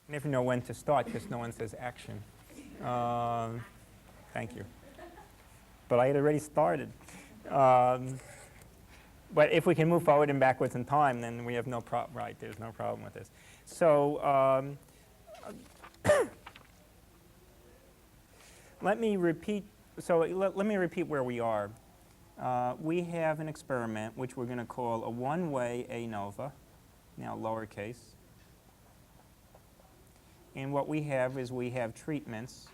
never know when to start because no one says action. Thank you. But I had already started. But if we can move forward and backwards in time, then we have no problem. Right, there's no problem with this. So let me repeat. So let me repeat where we are. We have an experiment which we're going to call a one-way ANOVA, now lowercase. And what we have is we have treatments.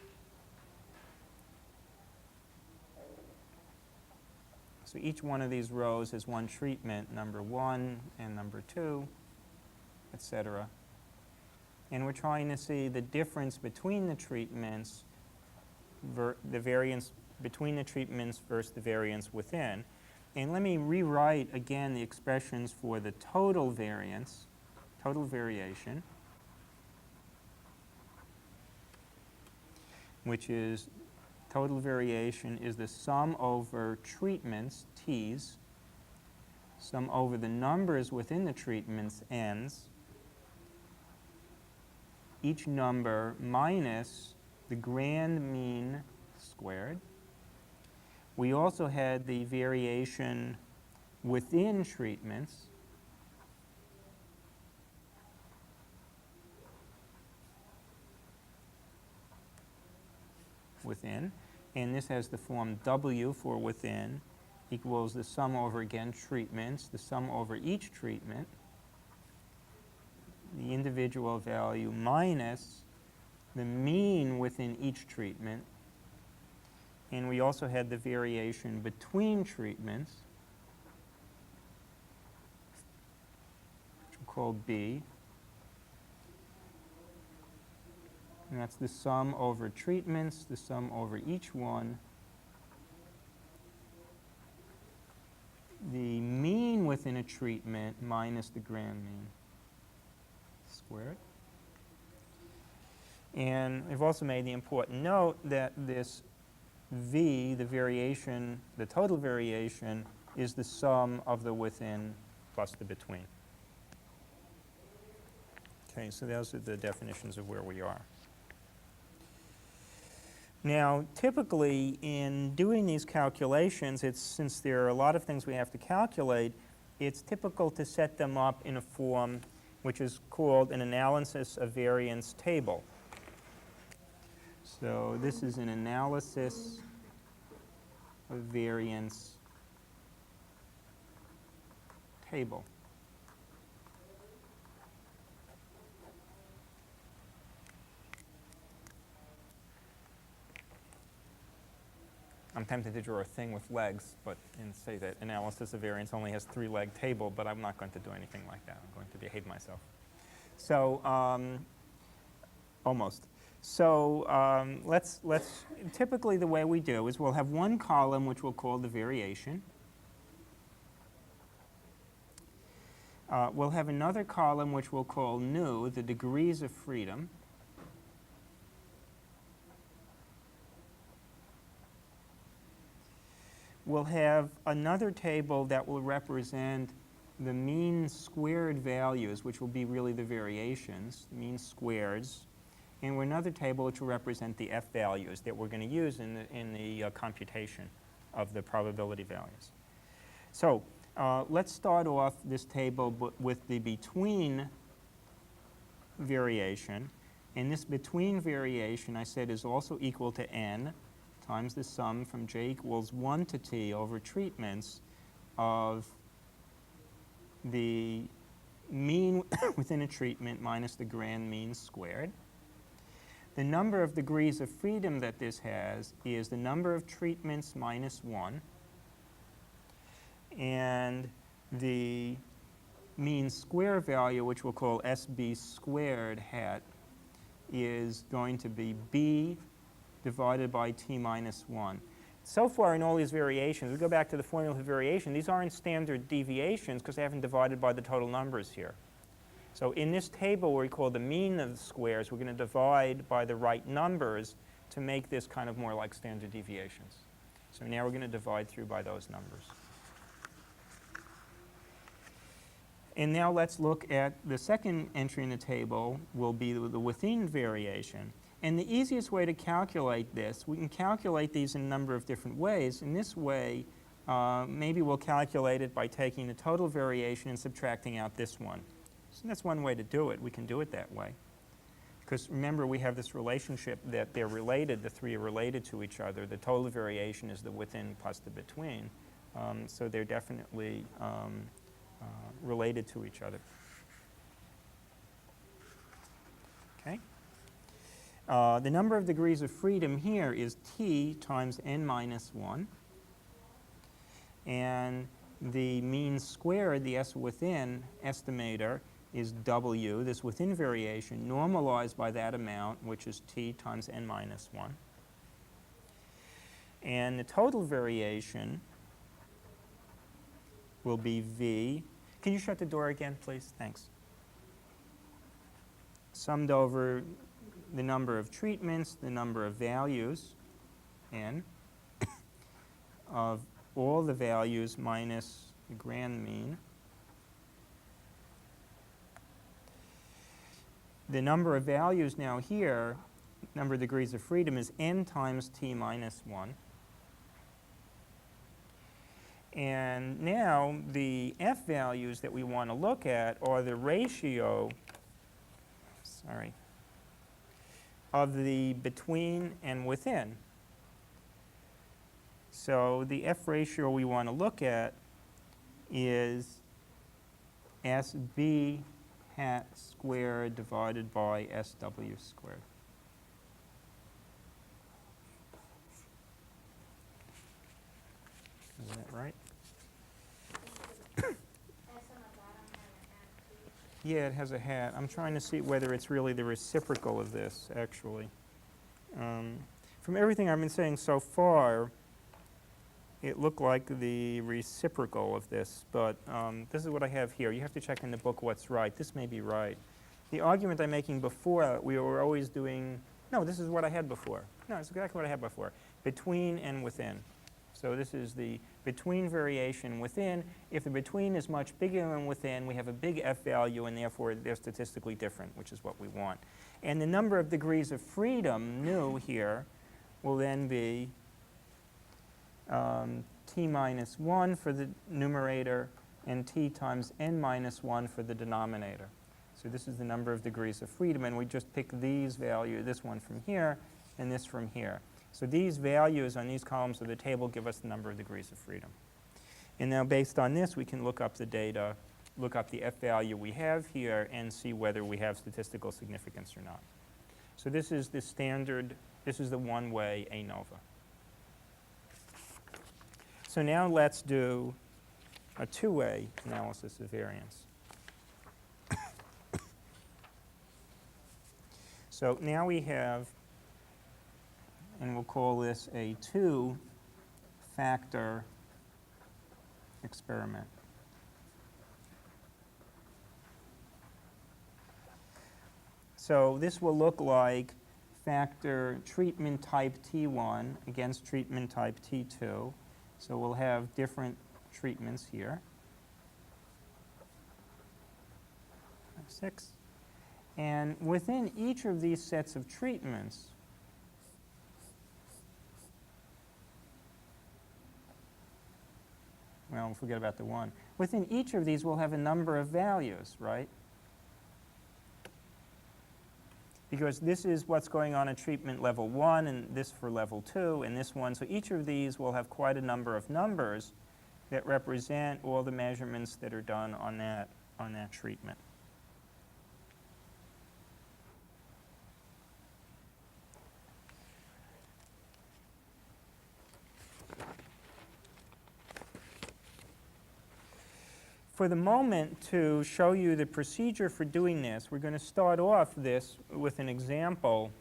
So each one of these rows has one treatment, number 1 and number 2, etc. And we're trying to see the difference between the treatments, the variance between the treatments versus the variance within. And let me rewrite again the expressions for the total variance, total variation, which is total variation is the sum over treatments, T's, sum over the numbers within the treatments, N's, each number minus the grand mean squared. We also had the variation within treatments, within, and this has the form W for within equals the sum over, again, treatments, the sum over each treatment, the individual value minus the mean within each treatment. And we also had the variation between treatments, which we'll call B. And that's the sum over treatments, the sum over each one, the mean within a treatment minus the grand mean squared. And we've also made the important note that this V, the variation, the total variation, is the sum of the within plus the between. Okay, so those are the definitions of where we are. Now, typically, in doing these calculations, since there are a lot of things we have to calculate, it's typical to set them up in a form which is called an analysis of variance table. So this is an analysis of variance table. I'm tempted to draw a thing with legs, and say that analysis of variance only has 3-leg table, but I'm not going to do anything like that. I'm going to behave myself. So almost. So let's typically the way we do is we'll have one column which we'll call the variation. We'll have another column which we'll call nu, the degrees of freedom. We'll have another table that will represent the mean squared values, which will be really the variations, mean squareds. And another table which will represent the F values that we're going to use in the computation of the probability values. So let's start off this table with the between variation. And this between variation, I said, is also equal to n times the sum from j equals 1 to t over treatments of the mean within a treatment minus the grand mean squared. The number of degrees of freedom that this has is the number of treatments minus 1. And the mean square value, which we'll call SB squared hat, is going to be B divided by t minus 1. So far in all these variations, we go back to the formula for variation, these aren't standard deviations because they haven't divided by the total numbers here. So in this table where we call the mean of the squares, we're going to divide by the right numbers to make this kind of more like standard deviations. So now we're going to divide through by those numbers. And now let's look at the second entry in the table will be the within variation. And the easiest way to calculate this, we can calculate these in a number of different ways. In this way, maybe we'll calculate it by taking the total variation and subtracting out this one. So that's one way to do it. We can do it that way. Because remember, we have this relationship that they're related, the three are related to each other. The total variation is the within plus the between. So they're definitely related to each other. Okay? The number of degrees of freedom here is t times n minus 1. And the mean squared, the S within estimator, is W, this within variation, normalized by that amount, which is t times n minus 1. And the total variation will be V. Can you shut the door again, please? Thanks. Summed over the number of treatments, the number of values, n, of all the values minus the grand mean. The number of values now here, number of degrees of freedom, is n times t minus 1. And now the f values that we want to look at are the ratio, of the between and within. So the f ratio we want to look at is SB hat squared divided by SW squared. Is that right? Yeah, it has a hat. I'm trying to see whether it's really the reciprocal of this, actually. From everything I've been saying so far, it looked like the reciprocal of this, but this is what I have here. You have to check in the book what's right. This may be right. The argument I'm making before, we were always doing, no, this is what I had before. No, it's exactly what I had before. Between and within. So this is the between variation within. If the between is much bigger than within, we have a big f value, and therefore they're statistically different, which is what we want. And the number of degrees of freedom, nu here, will then be t minus 1 for the numerator and t times n minus 1 for the denominator. So this is the number of degrees of freedom, and we just pick these values, this one from here and this from here. So these values on these columns of the table give us the number of degrees of freedom. And now based on this, we can look up the data, look up the f value we have here, and see whether we have statistical significance or not. So this is the standard, this is the one-way ANOVA. So now let's do a two-way analysis of variance. So now we have, and we'll call this a two-factor experiment. So this will look like factor treatment type T1 against treatment type T2. So we'll have different treatments here. 6. And within each of these sets of treatments, well, forget about the one. Within each of these, we'll have a number of values, right? Because this is what's going on at treatment level 1, and this for level 2, and this one. So each of these will have quite a number of numbers that represent all the measurements that are done on that treatment. For the moment, to show you the procedure for doing this, we're going to start off this with an example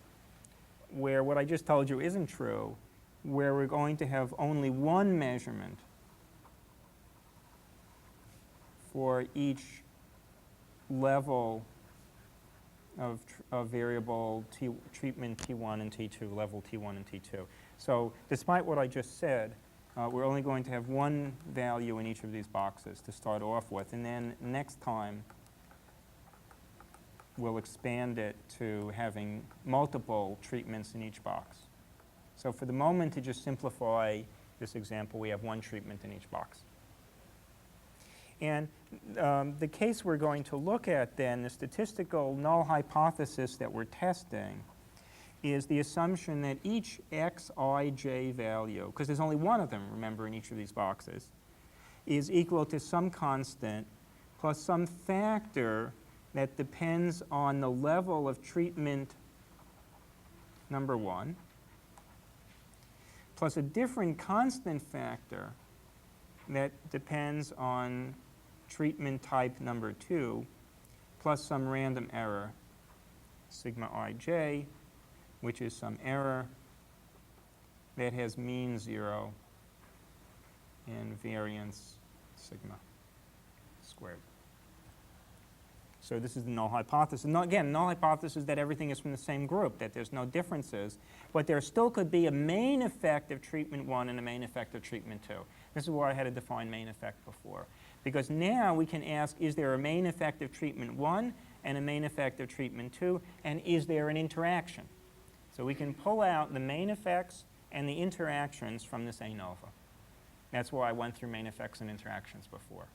where what I just told you isn't true, where we're going to have only one measurement for each level of variable treatment T1 and T2, level T1 and T2. So despite what I just said, we're only going to have one value in each of these boxes to start off with, and then next time we'll expand it to having multiple treatments in each box. So for the moment, to just simplify this example, we have one treatment in each box. And the case we're going to look at then, the statistical null hypothesis that we're testing, is the assumption that each xij value, because there's only one of them, remember, in each of these boxes, is equal to some constant plus some factor that depends on the level of treatment number 1, plus a different constant factor that depends on treatment type number 2, plus some random error, sigma ij, which is some error that has mean 0 and variance sigma squared. So this is the null hypothesis. And again, null hypothesis is that everything is from the same group, that there's no differences. But there still could be a main effect of treatment 1 and a main effect of treatment 2. This is why I had to define main effect before. Because now we can ask, is there a main effect of treatment 1 and a main effect of treatment 2? And is there an interaction? So we can pull out the main effects and the interactions from this ANOVA. That's why I went through main effects and interactions before.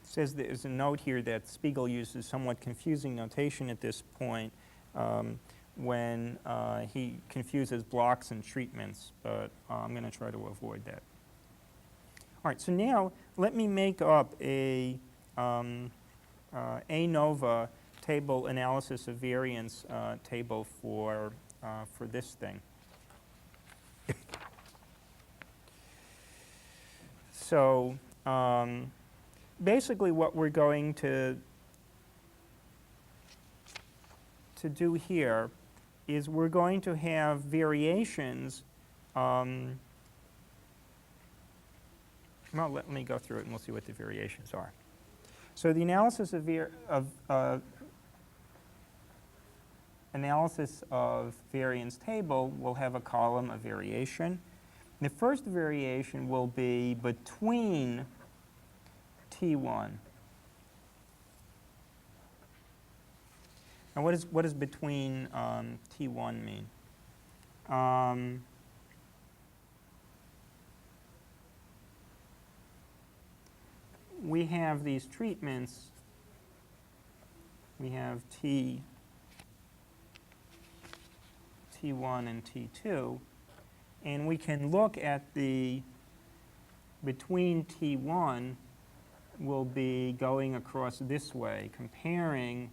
Says there's a note here that Spiegel uses somewhat confusing notation at this point when he confuses blocks and treatments, but I'm going to try to avoid that. All right, so now let me make up a ANOVA table analysis of variance table for this thing. So basically what we're going to do here is we're going to have variations. Well, let me go through it and we'll see what the variations are. So the analysis of variance table will have a column of variation. The first variation will be between T1. Now, what does between T1 mean? We have these treatments. We have T1 and T2, and we can look at the between T1 will be going across this way, comparing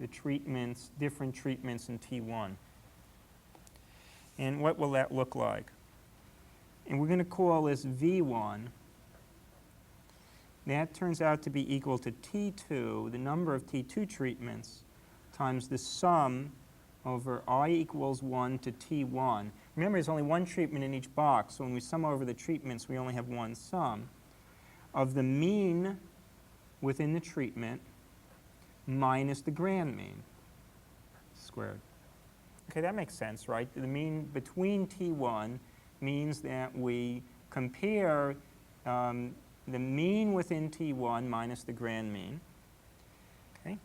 the treatments, different treatments in T1. And what will that look like? And we're going to call this V1. That turns out to be equal to T2, the number of T2 treatments, times the sum over I equals 1 to T1. Remember, there's only one treatment in each box, so when we sum over the treatments, we only have one sum, of the mean within the treatment minus the grand mean squared. Okay, that makes sense, right? The mean between T1 means that we compare the mean within T1 minus the grand mean. Okay.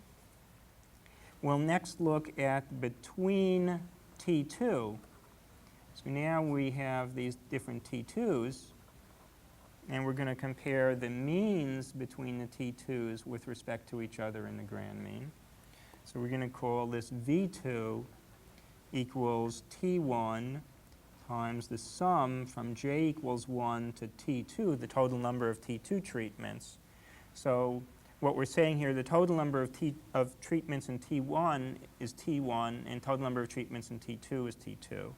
We'll next look at between T2. So now we have these different T2s, and we're going to compare the means between the T2s with respect to each other in the grand mean. So we're going to call this V2 equals T1 times the sum from j equals 1 to T2, the total number of T2 treatments. So what we're saying here, the total number of treatments in T1 is T1, and total number of treatments in T2 is T2.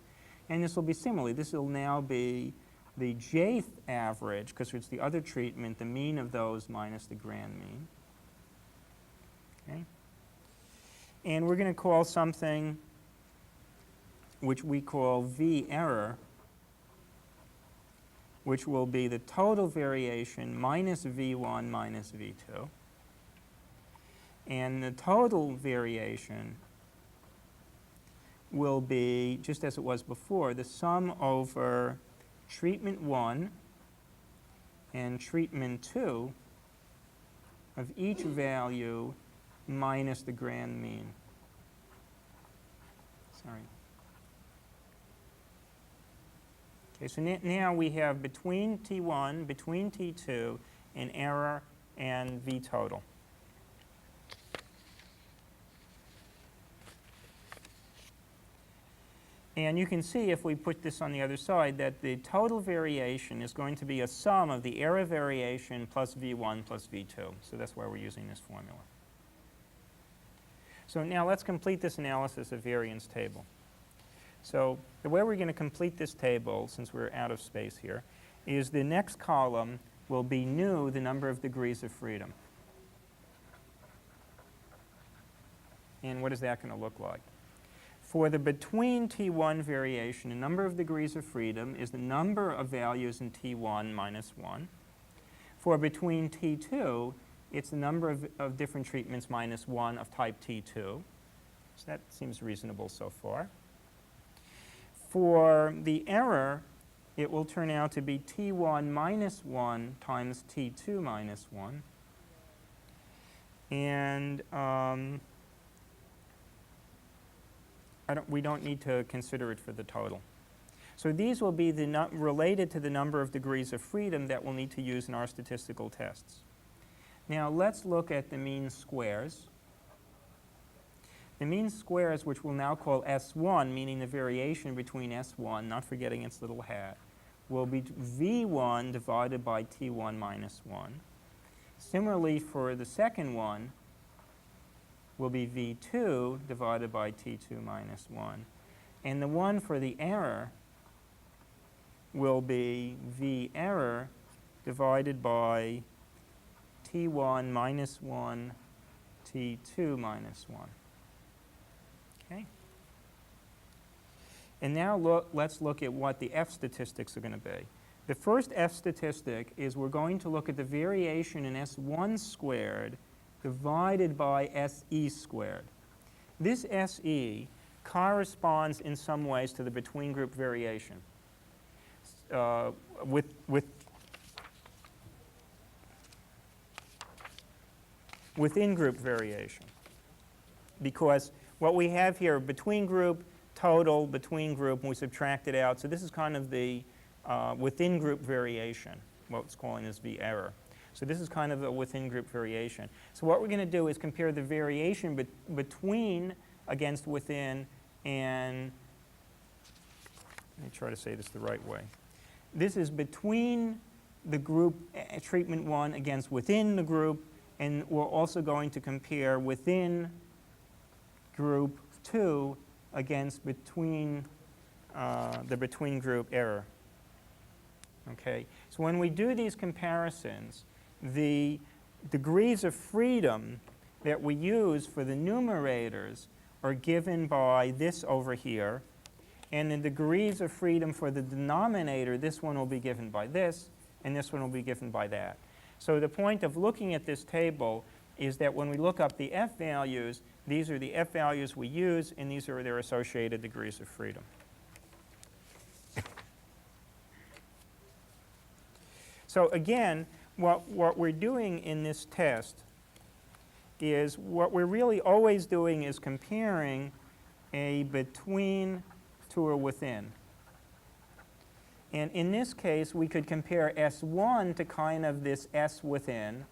And this will be similarly. This will now be the jth average, because it's the other treatment, the mean of those minus the grand mean. Okay? And we're going to call something which we call V error, which will be the total variation minus V1 minus V2. And the total variation will be, just as it was before, the sum over treatment 1 and treatment 2 of each value minus the grand mean. Sorry. Okay, so now we have between T1, between T2, an error and V total. And you can see if we put this on the other side that the total variation is going to be a sum of the error variation plus V1 plus V2. So that's why we're using this formula. So now let's complete this analysis of variance table. So the way we're going to complete this table, since we're out of space here, is the next column will be nu, the number of degrees of freedom. And what is that going to look like? For the between T1 variation, the number of degrees of freedom is the number of values in T1 minus 1. For between T2, it's the number of different treatments minus 1 of type T2. So that seems reasonable so far. For the error, it will turn out to be T1 minus 1 times T2 minus 1. And we don't need to consider it for the total. So these will be related to the number of degrees of freedom that we'll need to use in our statistical tests. Now let's look at the mean squares. The mean squares, which we'll now call S1, meaning the variation between S1, not forgetting its little hat, will be V1 divided by T1 minus 1. Similarly, for the second one, will be V2 divided by T2 minus 1. And the one for the error will be V error divided by T1 minus 1, T2 minus 1. Okay? And now let's look at what the F statistics are going to be. The first F statistic is we're going to look at the variation in S1 squared divided by SE squared. This SE corresponds in some ways to the between group variation within group variation. Because what we have here, between group, total, between group, and we subtract it out. So this is kind of the within group variation, what's calling this V error. So this is kind of a within group variation. So what we're going to do is compare the variation between against within and, let me try to say this the right way. This is between the group treatment 1 against within the group, and we're also going to compare within group 2 against between the between group error. Okay, so when we do these comparisons, the degrees of freedom that we use for the numerators are given by this over here, and the degrees of freedom for the denominator, this one will be given by this, and this one will be given by that. So the point of looking at this table is that when we look up the F values, these are the F values we use, and these are their associated degrees of freedom. So again, what we're doing in this test is what we're really always doing is comparing a between to a within. And in this case, we could compare S1 to kind of this S within,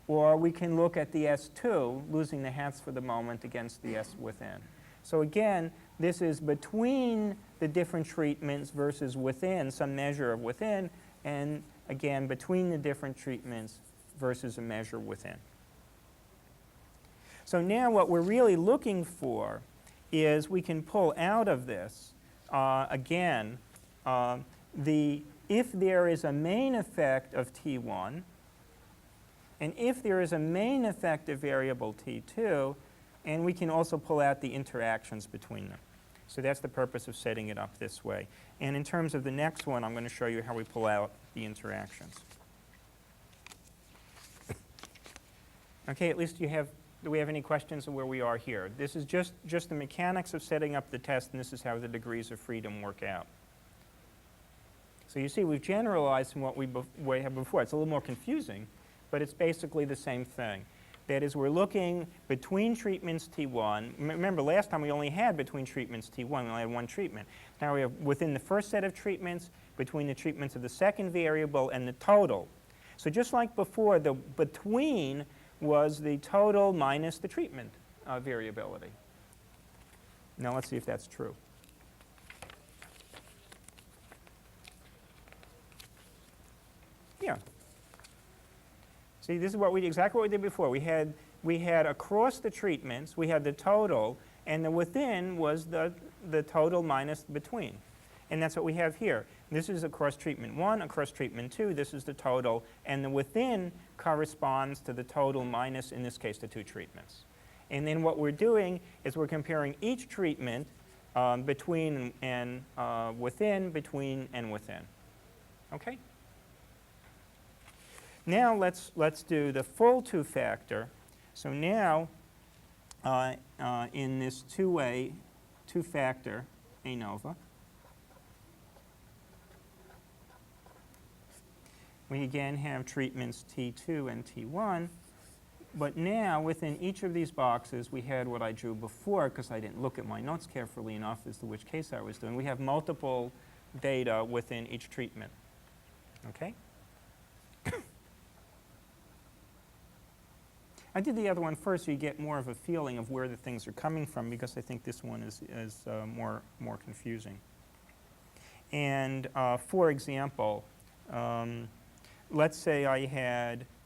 or we can look at the S2, losing the hats for the moment, against the S within. So again, this is between the different treatments versus within, some measure of within, and again, between the different treatments versus a measure within. So now what we're really looking for is we can pull out of this, again, if there is a main effect of T1, and if there is a main effect of variable T2, and we can also pull out the interactions between them. So that's the purpose of setting it up this way. And in terms of the next one, I'm going to show you how we pull out the interactions. Okay, at least do we have any questions of where we are here? This is just the mechanics of setting up the test, and this is how the degrees of freedom work out. So you see, we've generalized from what we had before. It's a little more confusing, but it's basically the same thing. That is, we're looking between treatments T1. Remember, last time we only had between treatments T1. We only had one treatment. Now we have within the first set of treatments, between the treatments of the second variable and the total. So just like before, the between was the total minus the treatment variability. Now let's see if that's true. Yeah. See, this is exactly what we did before. We had across the treatments, we had the total, and the within was the total minus between. And that's what we have here. This is across treatment 1, across treatment 2. This is the total. And the within corresponds to the total minus, in this case, the 2 treatments. And then what we're doing is we're comparing each treatment between and within, between, and within. OK? Now let's do the full 2-factor. So now in this 2-factor ANOVA, we again have treatments T2 and T1. But now within each of these boxes, we had what I drew before, because I didn't look at my notes carefully enough as to which case I was doing. We have multiple data within each treatment. OK? I did the other one first so you get more of a feeling of where the things are coming from, because I think this one is more confusing. And for example, let's say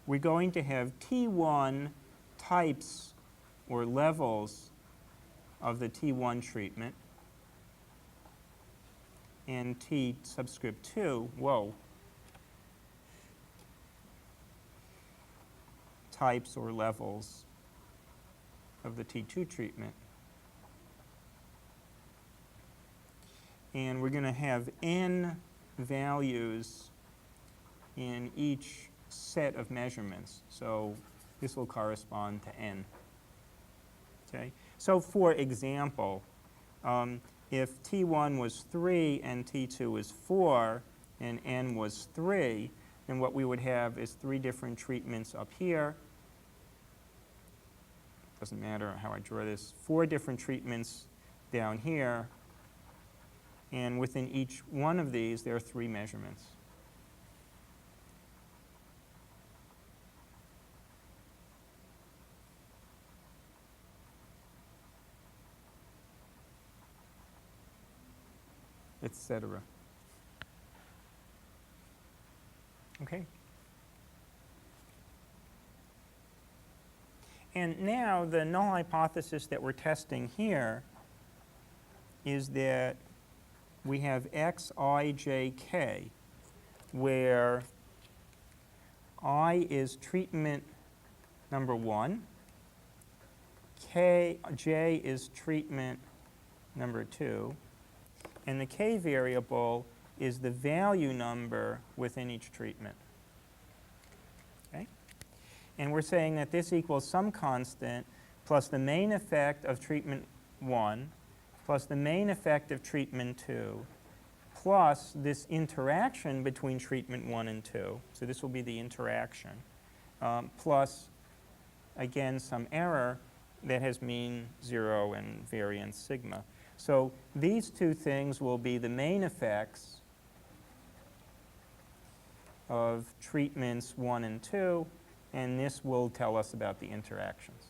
we're going to have T1 types or levels of the T1 treatment, and T subscript 2, types or levels of the T2 treatment. And we're going to have n values in each set of measurements. So this will correspond to n. Okay? So for example, if T1 was 3 and T2 was 4 and n was 3, then what we would have is 3 different treatments up here. Doesn't matter how I draw this. 4 different treatments down here. And within each one of these, there are 3 measurements. Etc. Okay? And now the null hypothesis that we're testing here is that we have x, I, j, k, where I is treatment number 1, j is treatment number 2, and the k variable is the value number within each treatment. Okay? And we're saying that this equals some constant plus the main effect of treatment 1 plus the main effect of treatment 2 plus this interaction between treatment 1 and 2. So this will be the interaction. Plus, again, some error that has mean 0 and variance sigma. So these 2 things will be the main effects of treatments 1 and 2, and this will tell us about the interactions.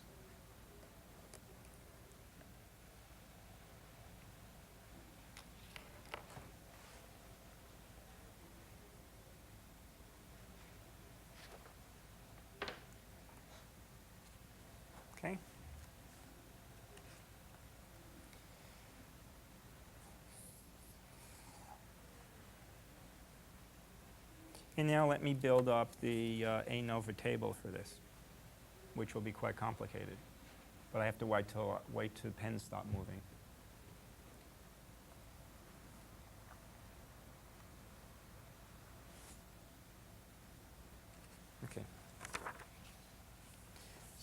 Okay? And now let me build up the ANOVA table for this, which will be quite complicated. But I have to wait till the pens stop moving. Okay.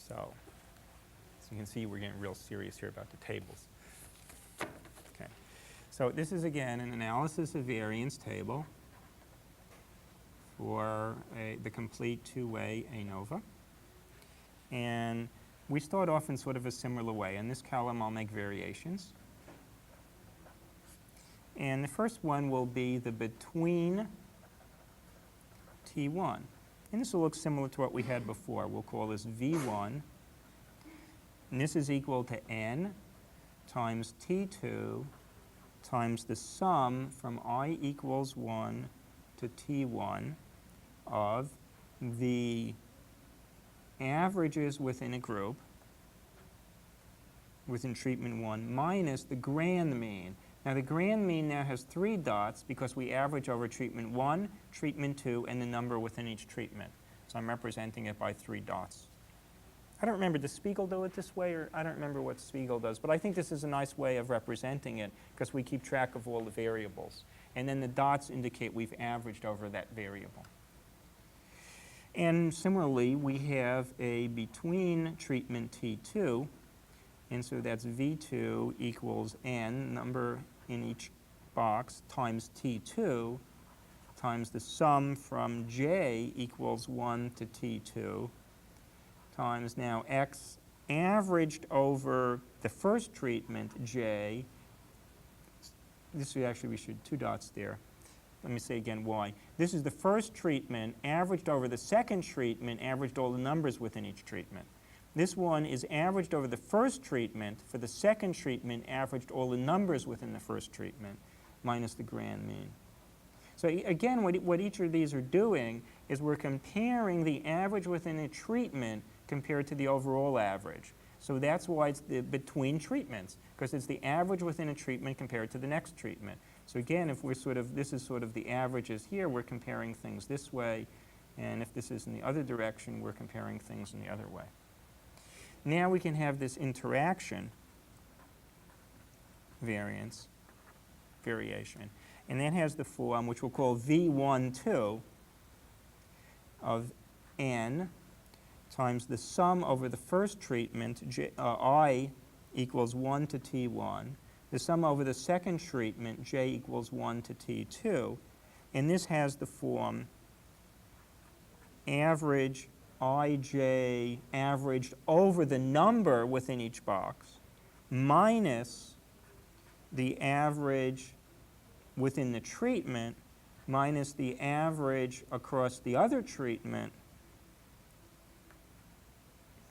So, you can see we're getting real serious here about the tables. Okay. So this is, again, an analysis of variance table for the complete two-way ANOVA. And we start off in sort of a similar way. In this column, I'll make variations. And the first one will be the between T1. And this will look similar to what we had before. We'll call this V1. And this is equal to n times T2 times the sum from I equals 1 to T1 of the averages within a group, within treatment 1, minus the grand mean. Now the grand mean now has 3 dots because we average over treatment 1, treatment 2, and the number within each treatment. So I'm representing it by 3 dots. I don't remember, does Spiegel do it this way? Or I don't remember what Spiegel does, but I think this is a nice way of representing it because we keep track of all the variables. And then the dots indicate we've averaged over that variable. And similarly, we have a between treatment T2, and so that's V2 equals n, number in each box, times T2, times the sum from J equals 1 to T2, times now x averaged over the first treatment, J. This would actually, we should 2 dots there. Let me say again why. This is the first treatment averaged over the second treatment, averaged all the numbers within each treatment. This one is averaged over the first treatment. For the second treatment, averaged all the numbers within the first treatment, minus the grand mean. So again, what each of these are doing is we're comparing the average within a treatment compared to the overall average. So that's why it's the between treatments, because it's the average within a treatment compared to the next treatment. So again, if we're sort of, this is sort of the averages here, we're comparing things this way. And if this is in the other direction, we're comparing things in the other way. Now we can have this interaction variation. And that has the form, which we'll call V12 of n times the sum over the first treatment, I equals 1 to T1, the sum over the second treatment, J equals 1 to T2, and this has the form average IJ averaged over the number within each box minus the average within the treatment minus the average across the other treatment.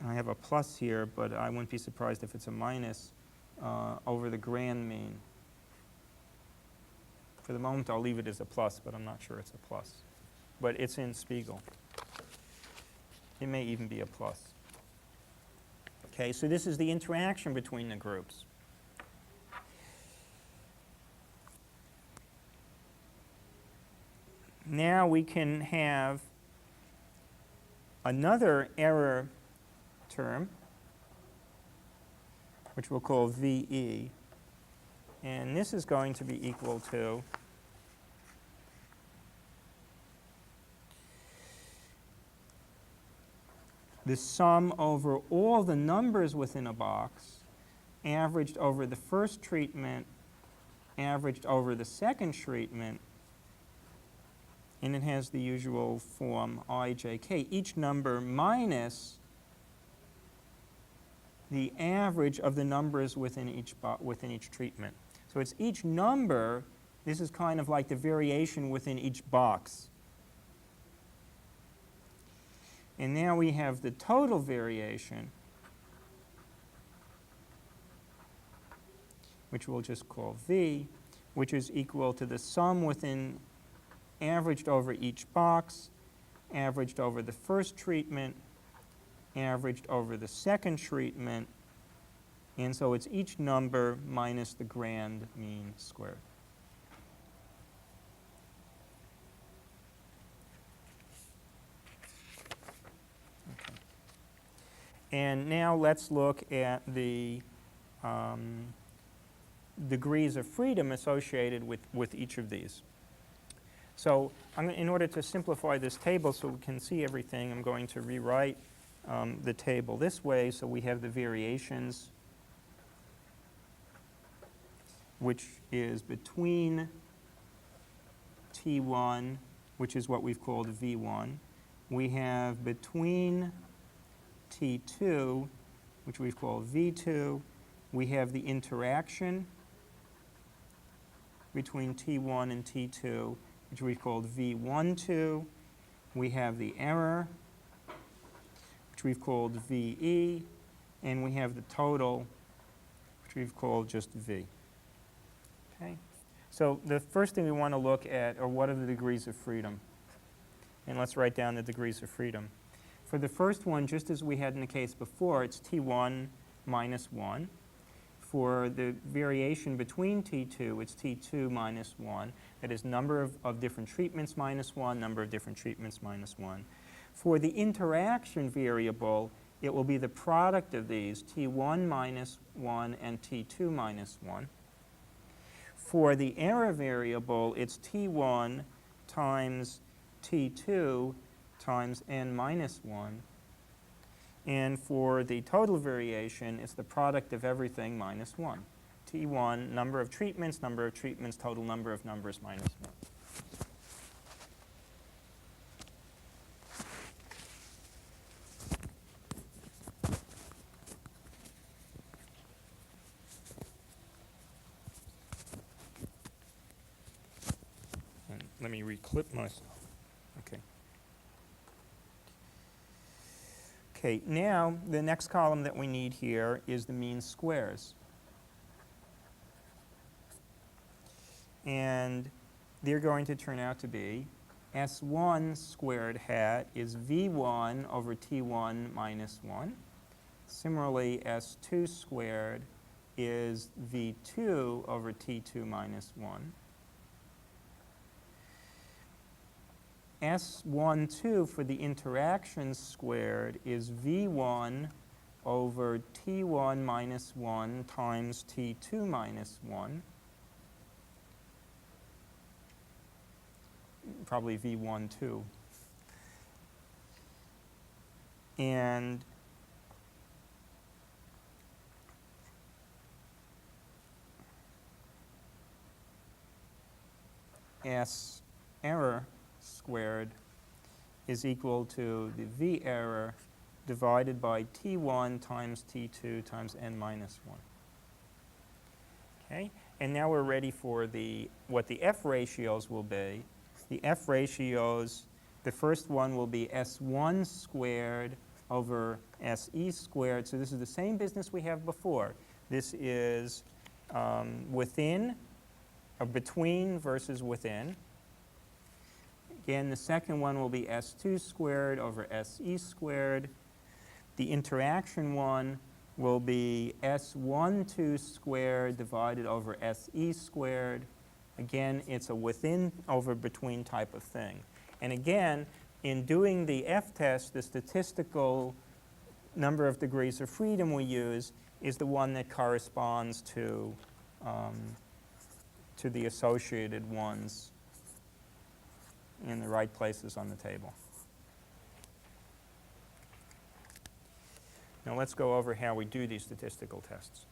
I have a plus here, but I wouldn't be surprised if it's a minus over the grand mean. For the moment, I'll leave it as a plus, but I'm not sure it's a plus. But it's in Spiegel. It may even be a plus. Okay, so this is the interaction between the groups. Now we can have another error term, which we'll call VE. And this is going to be equal to the sum over all the numbers within a box, averaged over the first treatment, averaged over the second treatment, and it has the usual form IJK, each number minus the average of the numbers within each treatment. So it's each number. This is kind of like the variation within each box. And now we have the total variation, which we'll just call V, which is equal to the sum within averaged over each box, averaged over the first treatment, averaged over the second treatment, and so it's each number minus the grand mean squared. Okay. And now let's look at the degrees of freedom associated with each of these. So in order to simplify this table so we can see everything, I'm going to rewrite the table this way. So we have the variations, which is between T1, which is what we've called V1. We have between T2, which we've called V2. We have the interaction between T1 and T2, which we've called V12. We have the error, which we've called VE. And we have the total, which we've called just V. Okay? So the first thing we want to look at are what are the degrees of freedom. And let's write down the degrees of freedom. For the first one, just as we had in the case before, it's T1 minus 1. For the variation between T2, it's T2 minus 1. That is number of different treatments minus 1, number of different treatments minus 1. For the interaction variable, it will be the product of these, T1 minus 1 and T2 minus 1. For the error variable, it's T1 times T2 times n minus 1. And for the total variation, it's the product of everything minus 1. T1, number of treatments, total number of numbers minus 1. And let me reclip myself. Okay. Okay, now the next column that we need here is the mean squares. And they're going to turn out to be S1 squared hat is V1 over T1 minus 1. Similarly, S2 squared is V2 over T2 minus 1. S12 for the interactions squared is V1 over T1 minus 1 times T2 minus 1. Probably V1 too. And S error squared is equal to the V error divided by T1 times T2 times n minus 1. Okay, and now we're ready for what the F ratios will be. The F ratios, the first one will be S1 squared over SE squared. So this is the same business we have before. This is within, or between versus within. Again, the second one will be S2 squared over SE squared. The interaction one will be S12 squared divided over SE squared. Again, it's a within over between type of thing. And again, in doing the Ftest, the statistical number of degrees of freedom we use is the one that corresponds to the associated ones in the right places on the table. Now let's go over how we do these statistical tests.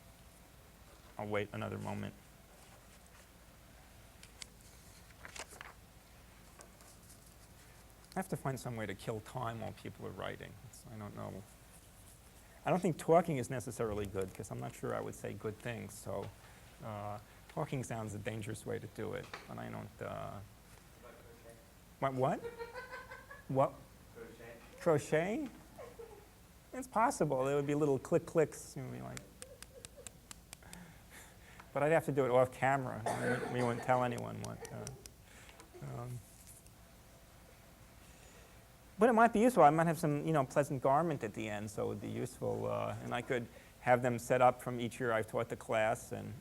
I'll wait another moment. I have to find some way to kill time while people are writing. I don't know. I don't think talking is necessarily good because I'm not sure I would say good things. So talking sounds a dangerous way to do it, but I don't. What? What? Crochet? It's possible. There would be little click-clicks. You know, like. But I'd have to do it off camera. We wouldn't tell anyone what. But it might be useful. I might have some, pleasant garment at the end, so it would be useful. And I could have them set up from each year I've taught the class. And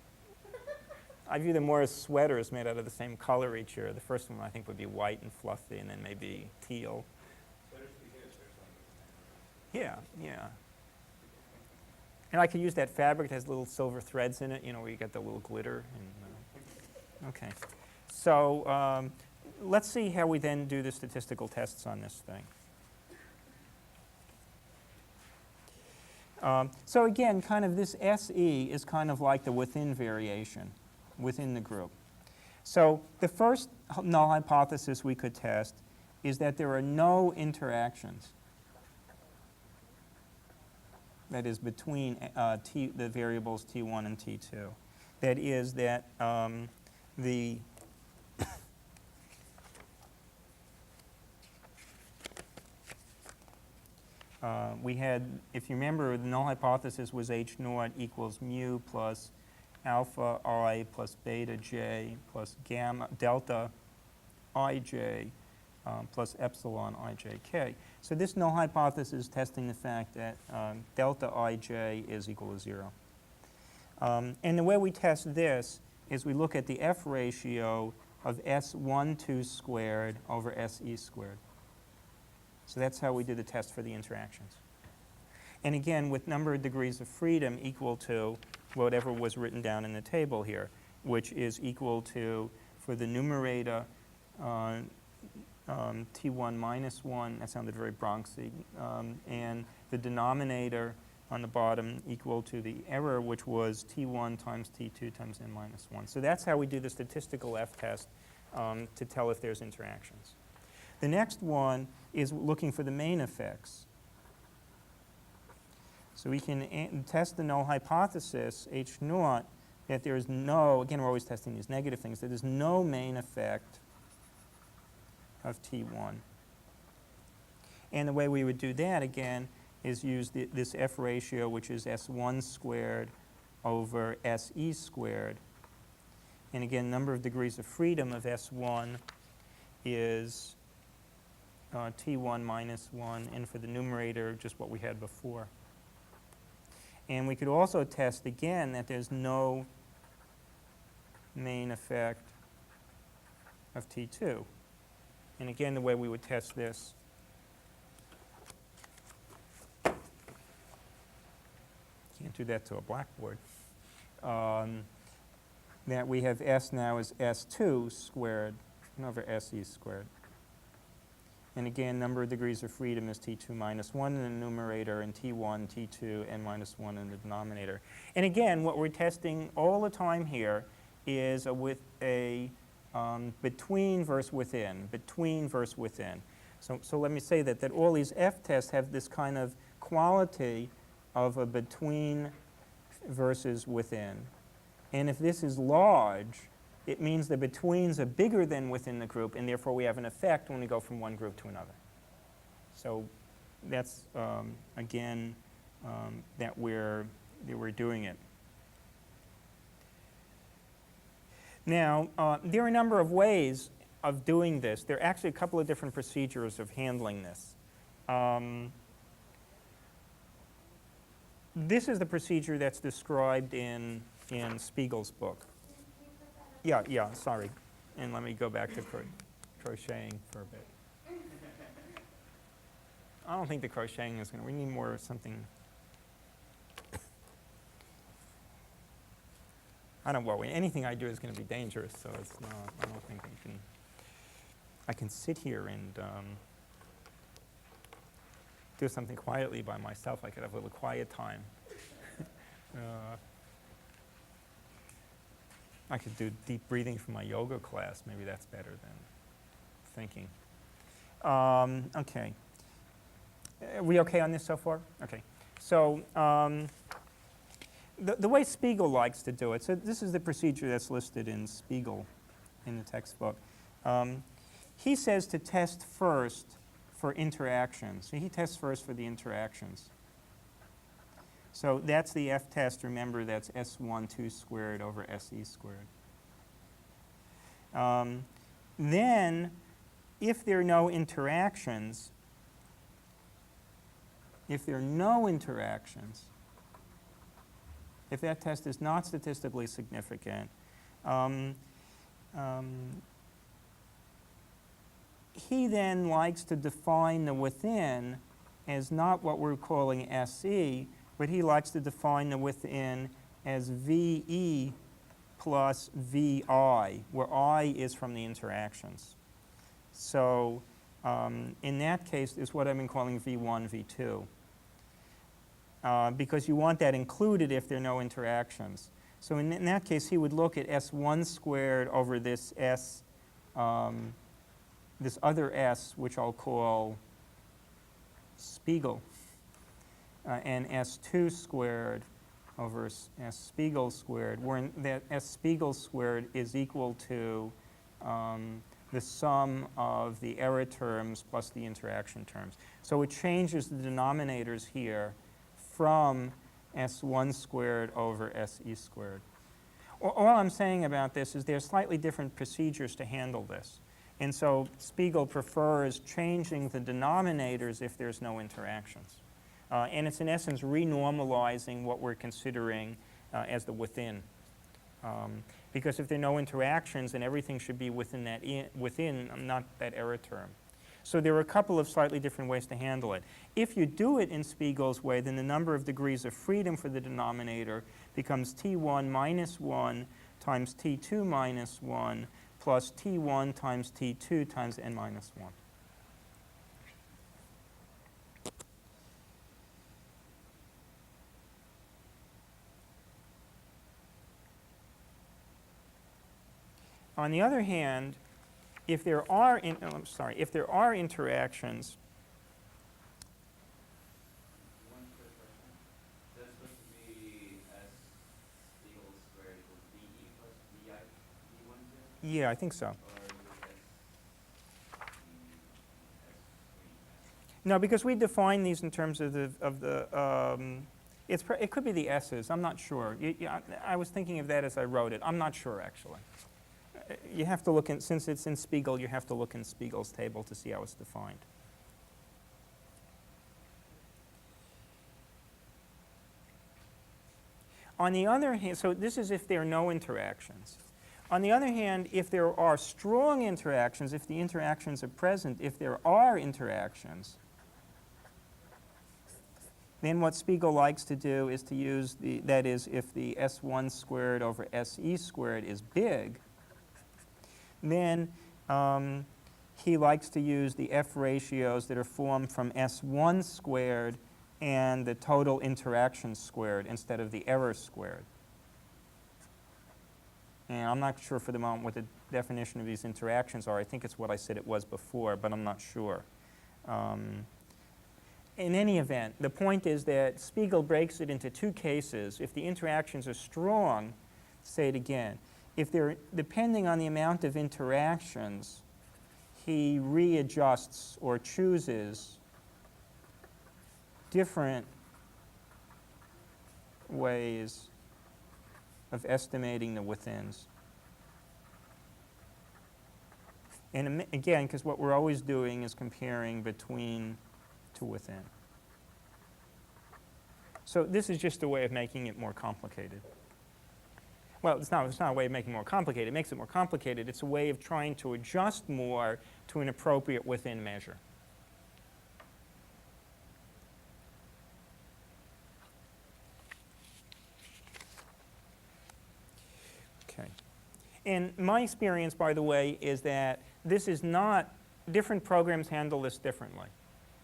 I view them more as sweaters made out of the same color each year. The first one I think would be white and fluffy, and then maybe teal. Yeah, yeah. And I could use that fabric that has little silver threads in it, where you get the little glitter. And, okay. So let's see how we then do the statistical tests on this thing. So again, kind of this SE is kind of like the within variation within the group. So the first null hypothesis we could test is that there are no interactions. That is between the variables t1 and t2. That is that we had, if you remember, the null hypothesis was h naught equals mu plus alpha I plus beta j plus gamma delta ij plus epsilon ijk. So this null hypothesis is testing the fact that delta ij is equal to 0. And the way we test this is we look at the F ratio of S12 squared over SE squared. So that's how we do the test for the interactions. And again, with number of degrees of freedom equal to whatever was written down in the table here, which is equal to, for the numerator, t1 minus 1, that sounded very Bronxy, and the denominator on the bottom equal to the error, which was t1 times t2 times n minus 1. So that's how we do the statistical F-test to tell if there's interactions. The next one is looking for the main effects. So we can test the null hypothesis, H naught, that there is no, again we're always testing these negative things, that there's no main effect of T1. And the way we would do that, again, is use this F ratio, which is S1 squared over SE squared. And again, number of degrees of freedom of S1 is T1 minus 1, and for the numerator, just what we had before. And we could also test again that there's no main effect of T2. And again, the way we would test this can't do that to a blackboard. That we have S now is S2 squared over SE squared. And again, number of degrees of freedom is T2 minus 1 in the numerator, and T1, T2, n minus 1 in the denominator. And again, what we're testing all the time here is with a between versus within, between versus within. So let me say that all these F-tests have this kind of quality of a between versus within. And if this is large, it means the betweens are bigger than within the group, and therefore we have an effect when we go from one group to another. So that's, again, that we're doing it. Now, there are a number of ways of doing this. There are actually a couple of different procedures of handling this. This is the procedure that's described in Spiegels' book. Yeah, sorry. And let me go back to crocheting for a bit. I don't think the crocheting is going to, we need more something. Anything I do is going to be dangerous, so it's not, I don't think I can sit here and do something quietly by myself. I could have a little quiet time. I could do deep breathing from my yoga class. Maybe that's better than thinking. Okay. Are we okay on this so far? Okay. So the way Spiegel likes to do it, so this is the procedure that's listed in Spiegel in the textbook. He says to test first for interactions. So he tests first for the interactions. So that's the F-test. Remember, that's S12 squared over SE squared. Then, if there are no interactions, if that test is not statistically significant, he then likes to define the within as not what we're calling SE, but he likes to define the within as VE plus VI, where I is from the interactions. So in that case, is what I've been calling V1, V2. because you want that included if there are no interactions. So in that case, he would look at S1 squared over this S, this other S, which I'll call Spiegel, and S2 squared over S Spiegel squared, where that S Spiegel squared is equal to the sum of the error terms plus the interaction terms. So it changes the denominators here from S1 squared over SE squared. All I'm saying about this is there are slightly different procedures to handle this. And so Spiegel prefers changing the denominators if there's no interactions. And it's in essence renormalizing what we're considering as the within. Because if there are no interactions, then everything should be within that not that error term. So there are a couple of slightly different ways to handle it. If you do it in Spiegel's way, then the number of degrees of freedom for the denominator becomes T1 minus 1 times T2 minus 1 plus T1 times T2 times n minus 1. On the other hand, if there are if there are interactions, one quick question. That's supposed to be S Spiegel squared equals BE plus BI B1 2? yeah, I think so. Or is it No, because we define these in terms of it could be the S's. I'm not sure. I was thinking of that as I wrote it. I'm not sure actually. You have to look in, since it's in Spiegel, you have to look in Spiegel's table to see how it's defined. On the other hand, so this is if there are no interactions. On the other hand, if there are strong interactions, if the interactions are present, if there are interactions, then what Spiegel likes to do is to use that is, if the S1 squared over SE squared is big, then he likes to use the F ratios that are formed from S1 squared and the total interaction squared instead of the error squared. And I'm not sure for the moment what the definition of these interactions are. I think it's what I said it was before, but I'm not sure. In any event, the point is that Spiegel breaks it into two cases. If the interactions are strong, say it again, if they're depending on the amount of interactions, he readjusts or chooses different ways of estimating the withins. And again, because what we're always doing is comparing between two within. So this is just a way of making it more complicated. Well, it's not a way of making it more complicated. It makes it more complicated. It's a way of trying to adjust more to an appropriate within measure. Okay. And my experience, by the way, is that this is not, different programs handle this differently.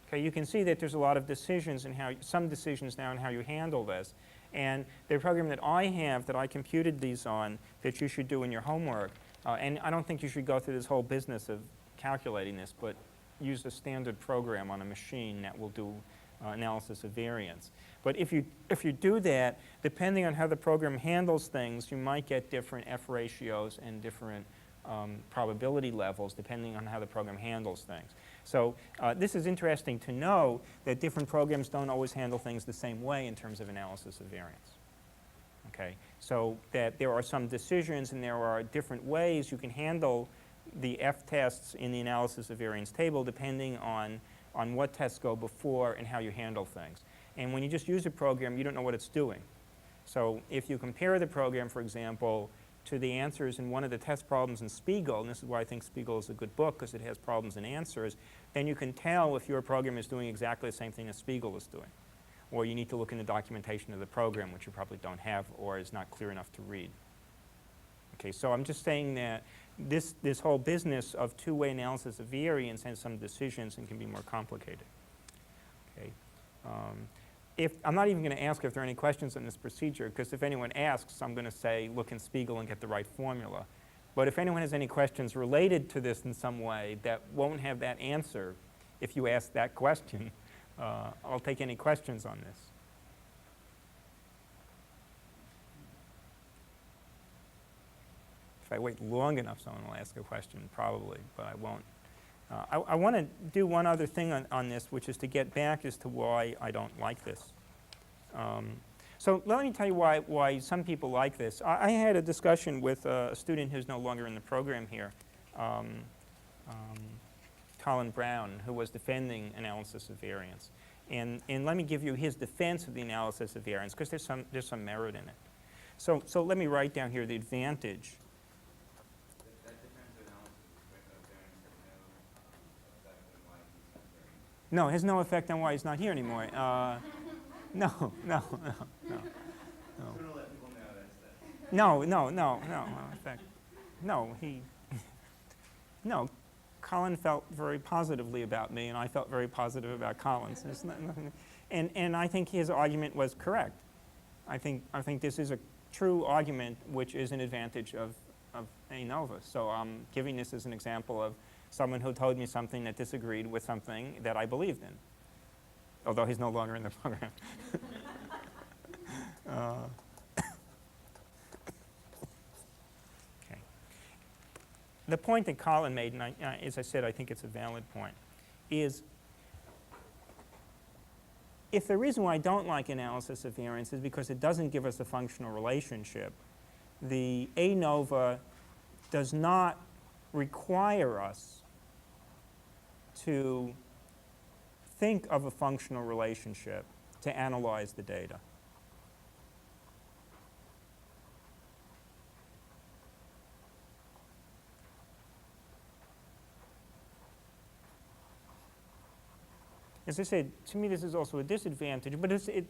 Okay, you can see that there's a lot of decisions in how, some decisions now in how you handle this. And the program that I have, that I computed these on, that you should do in your homework, and I don't think you should go through this whole business of calculating this, but use a standard program on a machine that will do analysis of variance. But if you do that, depending on how the program handles things, you might get different F ratios and different probability levels depending on how the program handles things. So this is interesting to know that different programs don't always handle things the same way in terms of analysis of variance. Okay, so that there are some decisions and there are different ways you can handle the F tests in the analysis of variance table depending on what tests go before and how you handle things. And when you just use a program, you don't know what it's doing. So if you compare the program, for example, to the answers in one of the test problems in Spiegel, and this is why I think Spiegel is a good book because it has problems and answers, then you can tell if your program is doing exactly the same thing as Spiegel is doing. Or you need to look in the documentation of the program, which you probably don't have or is not clear enough to read. Okay, so I'm just saying that this whole business of two-way analysis of variance has some decisions and can be more complicated. Okay. I'm not even going to ask if there are any questions on this procedure, because if anyone asks, I'm going to say, look in Spiegel and get the right formula. But if anyone has any questions related to this in some way that won't have that answer if you ask that question, I'll take any questions on this. If I wait long enough, someone will ask a question, probably, but I won't. I want to do one other thing on this, which is to get back as to why I don't like this. So let me tell you why some people like this. I had a discussion with a student who's no longer in the program here, Colin Brown, who was defending analysis of variance. And let me give you his defense of the analysis of variance, because there's some merit in it. So let me write down here the advantage. That difference of analysis of variance has no effect on why he's not variance. No, it has no effect on why he's not here anymore. No. Just want to let people know that's that. No, in fact, no, Colin felt very positively about me, and I felt very positive about Colin's. And I think his argument was correct. I think this is a true argument which is an advantage of ANOVA. So I'm giving this as an example of someone who told me something that disagreed with something that I believed in, although he's no longer in the program. Okay. The point that Colin made, and as I said, I think it's a valid point, is if the reason why I don't like analysis of variance is because it doesn't give us a functional relationship, the ANOVA does not require us to think of a functional relationship to analyze the data. As I said, to me this is also a disadvantage,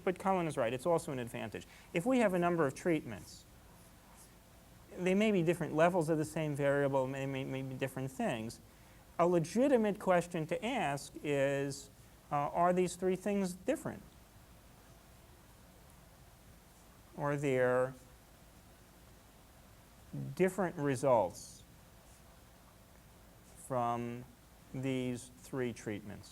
but Colin is right, it's also an advantage. If we have a number of treatments, they may be different levels of the same variable, may be different things. A legitimate question to ask is, are these three things different? Are there different results from these three treatments?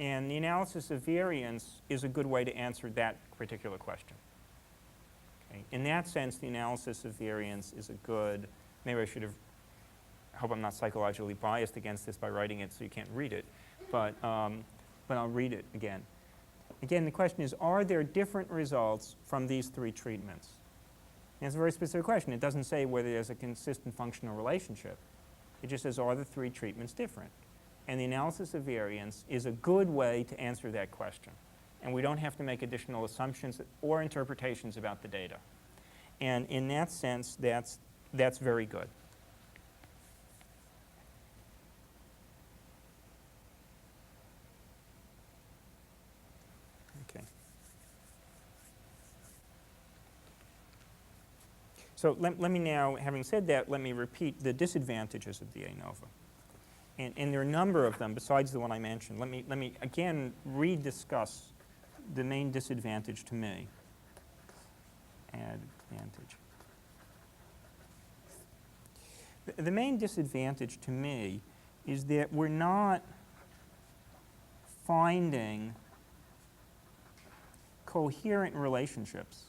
And the analysis of variance is a good way to answer that particular question. Okay. In that sense, the analysis of variance is a good, maybe I should have, I hope I'm not psychologically biased against this by writing it so you can't read it, but I'll read it again. Again, the question is, are there different results from these three treatments? And it's a very specific question. It doesn't say whether there's a consistent functional relationship. It just says, are the three treatments different? And the analysis of variance is a good way to answer that question. And we don't have to make additional assumptions or interpretations about the data. And in that sense, that's very good. Okay. So let me now, having said that, let me repeat the disadvantages of the ANOVA. And there are a number of them besides the one I mentioned. Let me again rediscuss the main disadvantage to me. Advantage. The main disadvantage to me is that we're not finding coherent relationships.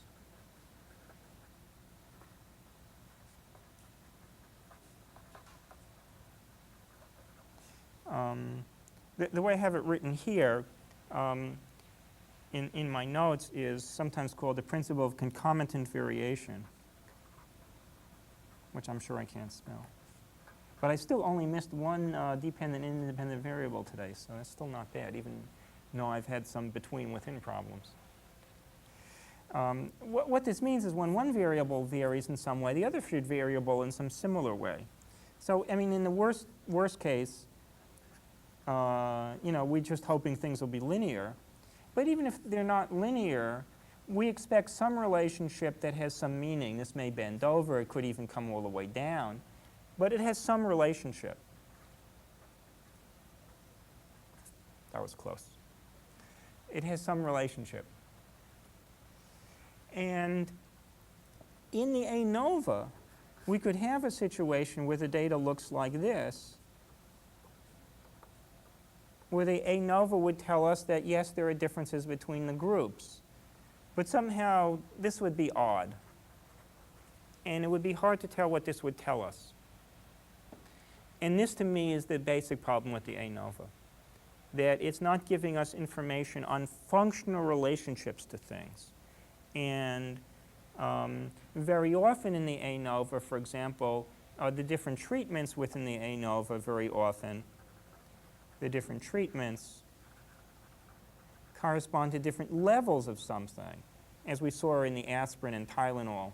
The way I have it written here in my notes is sometimes called the principle of concomitant variation, which I'm sure I can't spell. But I still only missed one dependent and independent variable today, so that's still not bad, even though I've had some between-within problems. What this means is when one variable varies in some way, the other should variable in some similar way. So, I mean, in the worst case, we're just hoping things will be linear. But even if they're not linear, we expect some relationship that has some meaning. This may bend over. It could even come all the way down. But it has some relationship. That was close. It has some relationship. And in the ANOVA, we could have a situation where the data looks like this, where the ANOVA would tell us that, yes, there are differences between the groups. But somehow, this would be odd. And it would be hard to tell what this would tell us. And this, to me, is the basic problem with the ANOVA, that it's not giving us information on functional relationships to things. And very often in the ANOVA, for example, the different treatments within the ANOVA, very often, the different treatments correspond to different levels of something, as we saw in the aspirin and Tylenol.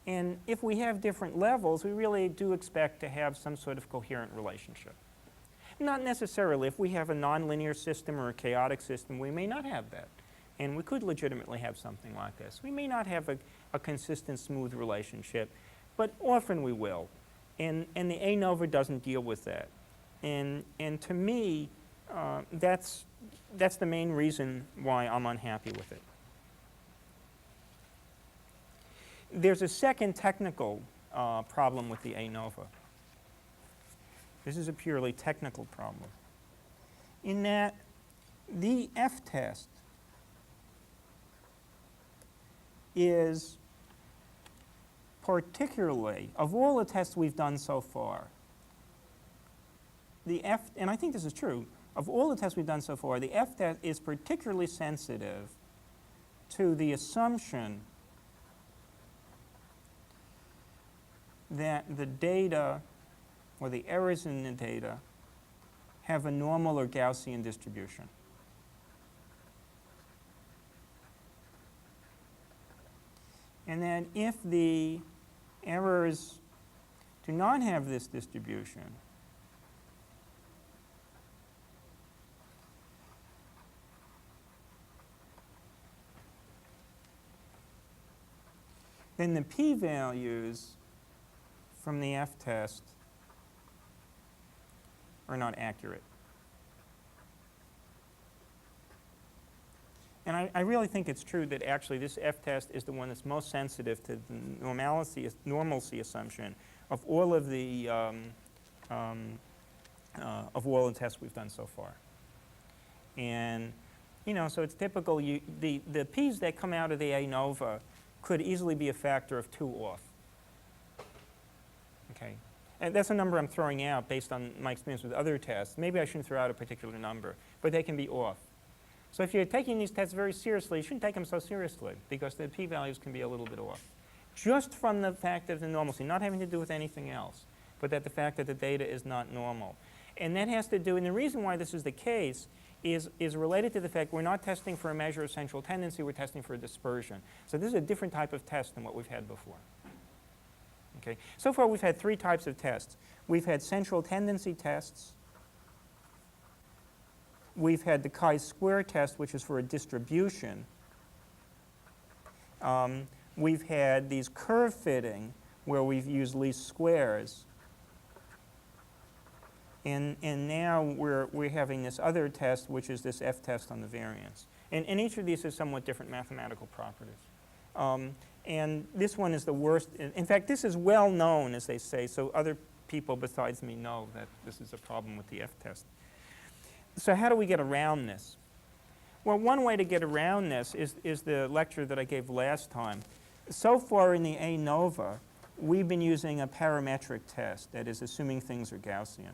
And if we have different levels, we really do expect to have some sort of coherent relationship. Not necessarily. If we have a nonlinear system or a chaotic system, we may not have that. And we could legitimately have something like this. We may not have a consistent, smooth relationship, but often we will. And the ANOVA doesn't deal with that. And to me, that's the main reason why I'm unhappy with it. There's a second technical problem with the ANOVA. This is a purely technical problem, in that the Ftest is particularly, of all the tests we've done so far, and I think this is true, of all the tests we've done so far, the Ftest is particularly sensitive to the assumption that the data, or the errors in the data, have a normal or Gaussian distribution. And that if the errors do not have this distribution, then the p-values from the Ftest are not accurate. And I really think it's true that actually this Ftest is the one that's most sensitive to the normalcy assumption of all of the tests we've done so far. And so it's typical. The p's that come out of the ANOVA could easily be a factor of 2 off. Okay, and that's a number I'm throwing out based on my experience with other tests. Maybe I shouldn't throw out a particular number, but they can be off. So if you're taking these tests very seriously, you shouldn't take them so seriously, because the p-values can be a little bit off. Just from the fact of the normalcy, not having to do with anything else, but that the fact that the data is not normal. And that has to do, and the reason why this is the case is related to the fact we're not testing for a measure of central tendency, we're testing for a dispersion. So this is a different type of test than what we've had before. Okay. So far we've had 3 types of tests. We've had central tendency tests. We've had the chi-square test, which is for a distribution. We've had these curve fitting, where we've used least squares. And now we're having this other test, which is this Ftest on the variance. And each of these has somewhat different mathematical properties. And this one is the worst. In fact, this is well known, as they say, so other people besides me know that this is a problem with the Ftest. So how do we get around this? Well, one way to get around this is the lecture that I gave last time. So far in the ANOVA, we've been using a parametric test, that is, assuming things are Gaussian.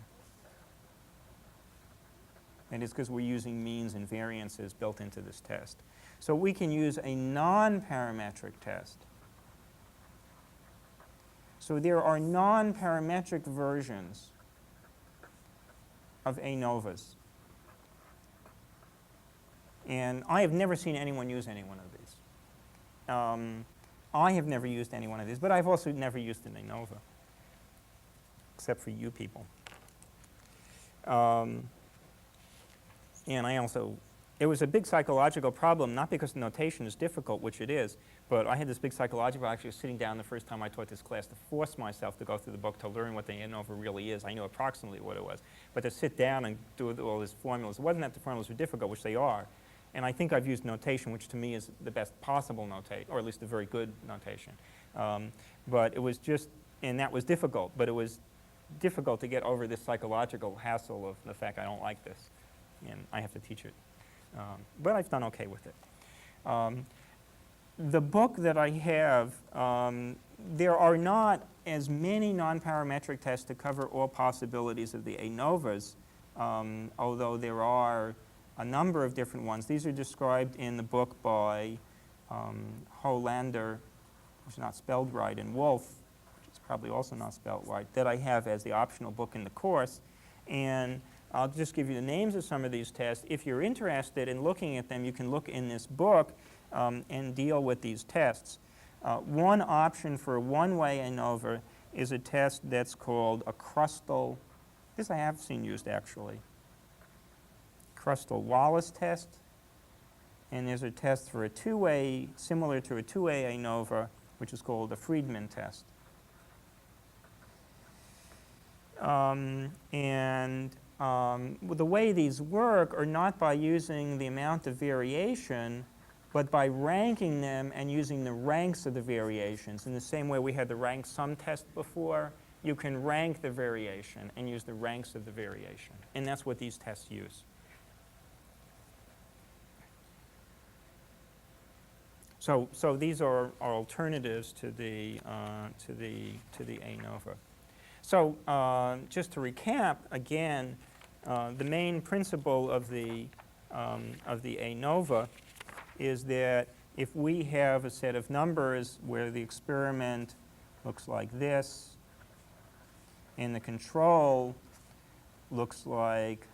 And it's because we're using means and variances built into this test. So we can use a non-parametric test. So there are non-parametric versions of ANOVAs. And I have never seen anyone use any one of these. I have never used any one of these, but I've also never used an ANOVA, except for you people. And I also it was a big psychological problem, not because the notation is difficult, which it is, but I had this big psychological actually sitting down the first time I taught this class to force myself to go through the book to learn what the ANOVA really is. I knew approximately what it was, but to sit down and do all these formulas, it wasn't that the formulas were difficult, which they are, and I think I've used notation, which to me is the best possible notation, or at least a very good notation. But it was just, and that was difficult, but it was difficult to get over this psychological hassle of the fact I don't like this, and I have to teach it. But I've done okay with it. The book that I have, there are not as many nonparametric tests to cover all possibilities of the ANOVAs, although there are a number of different ones. These are described in the book by Hollander, which is not spelled right, and Wolf, which is probably also not spelled right, that I have as the optional book in the course. And I'll just give you the names of some of these tests. If you're interested in looking at them, you can look in this book and deal with these tests. One option for a one-way ANOVA is a test that's called a crustal, this I have seen used actually, Crustal-Wallace test. And there's a test for a two-way, similar to a two-way ANOVA, which is called the Friedman test. The way these work are not by using the amount of variation, but by ranking them and using the ranks of the variations. In the same way we had the rank sum test before, you can rank the variation and use the ranks of the variation. And that's what these tests use. So these are alternatives to the ANOVA. So just to recap again, the main principle of the ANOVA is that if we have a set of numbers where the experiment looks like this and the control looks like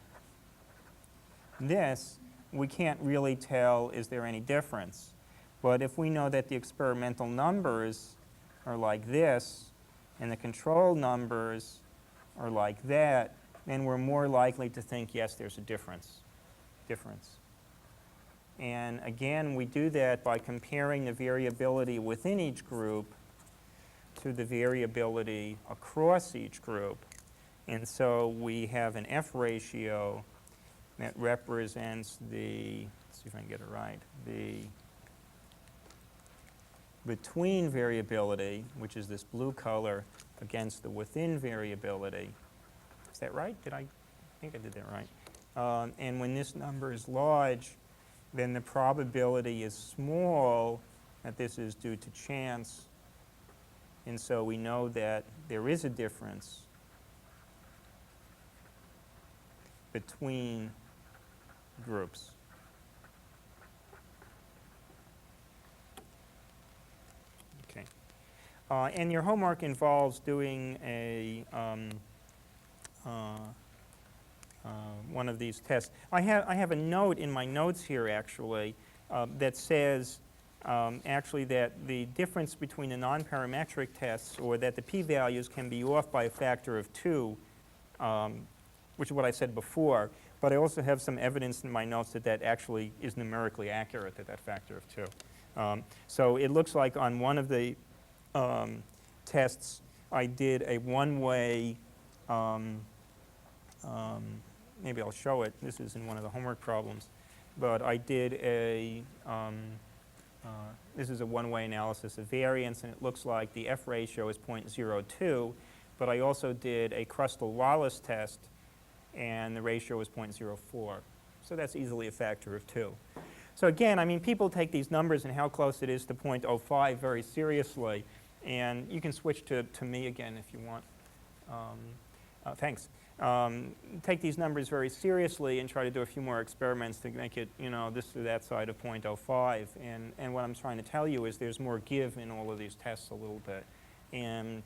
this, we can't really tell is there any difference. But if we know that the experimental numbers are like this and the control numbers are like that, then we're more likely to think, yes, there's a difference. And again, we do that by comparing the variability within each group to the variability across each group. And so we have an F ratio that represents the, let's see if I can get it right, the between variability, which is this blue color, against the within variability. Is that right? I think I did that right. And when this number is large, then the probability is small that this is due to chance. And so we know that there is a difference between groups. Okay. And your homework involves doing a one of these tests. I have a note in my notes here actually that says actually that the difference between the nonparametric tests, or that the p-values can be off by a factor of 2, which is what I said before. But I also have some evidence in my notes that that actually is numerically accurate, that factor of 2. So it looks like on one of the tests I did a one-way, maybe I'll show it. This is in one of the homework problems. But I did a, this is a one-way analysis of variance, and it looks like the F ratio is 0.02. But I also did a Crustal-Wallace test, and the ratio was 0.04. So that's easily a factor of 2. So again, I mean, people take these numbers and how close it is to 0.05 very seriously. And you can switch to me again if you want. Thanks. Take these numbers very seriously and try to do a few more experiments to make it, this or that side of 0.05. And what I'm trying to tell you is there's more give in all of these tests a little bit. And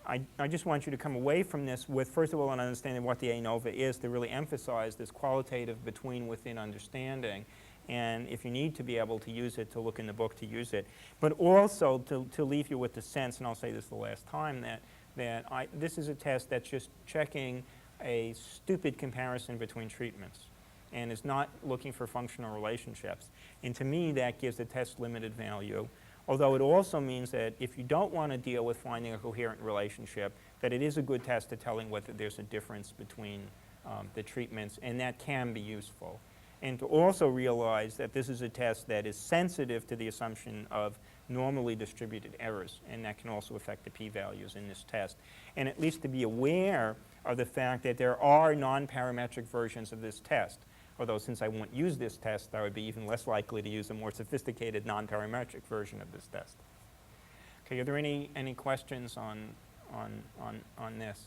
I just want you to come away from this with, first of all, an understanding of what the ANOVA is, to really emphasize this qualitative between-within understanding. And if you need to be able to use it, to look in the book to use it. But also to leave you with the sense, and I'll say this the last time, that this is a test that's just checking a stupid comparison between treatments. and is not looking for functional relationships. And to me, that gives the test limited value. Although it also means that if you don't want to deal with finding a coherent relationship, that it is a good test at telling whether there's a difference between the treatments, and that can be useful. And to also realize that this is a test that is sensitive to the assumption of normally distributed errors, and that can also affect the p-values in this test. And at least to be aware of the fact that there are non-parametric versions of this test. Although since I won't use this test, I would be even less likely to use a more sophisticated non-parametric version of this test. Okay, are there any questions on this?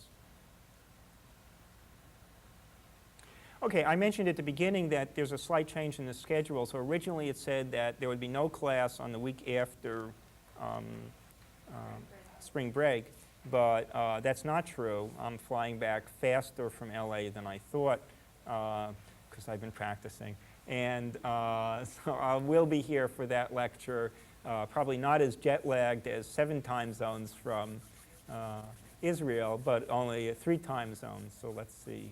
Okay, I mentioned at the beginning that there's a slight change in the schedule. So originally it said that there would be no class on the week after spring break, but that's not true. I'm flying back faster from LA than I thought because I've been practicing. And so I will be here for that lecture, probably not as jet-lagged as 7 time zones from Israel, but only 3 time zones. So let's see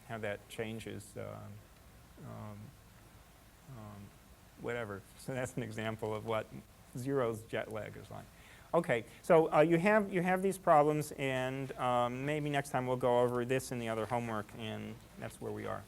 how that changes, whatever. So that's an example of what zero's jet lag is like. Okay, so you have these problems, and maybe next time we'll go over this and the other homework, and that's where we are.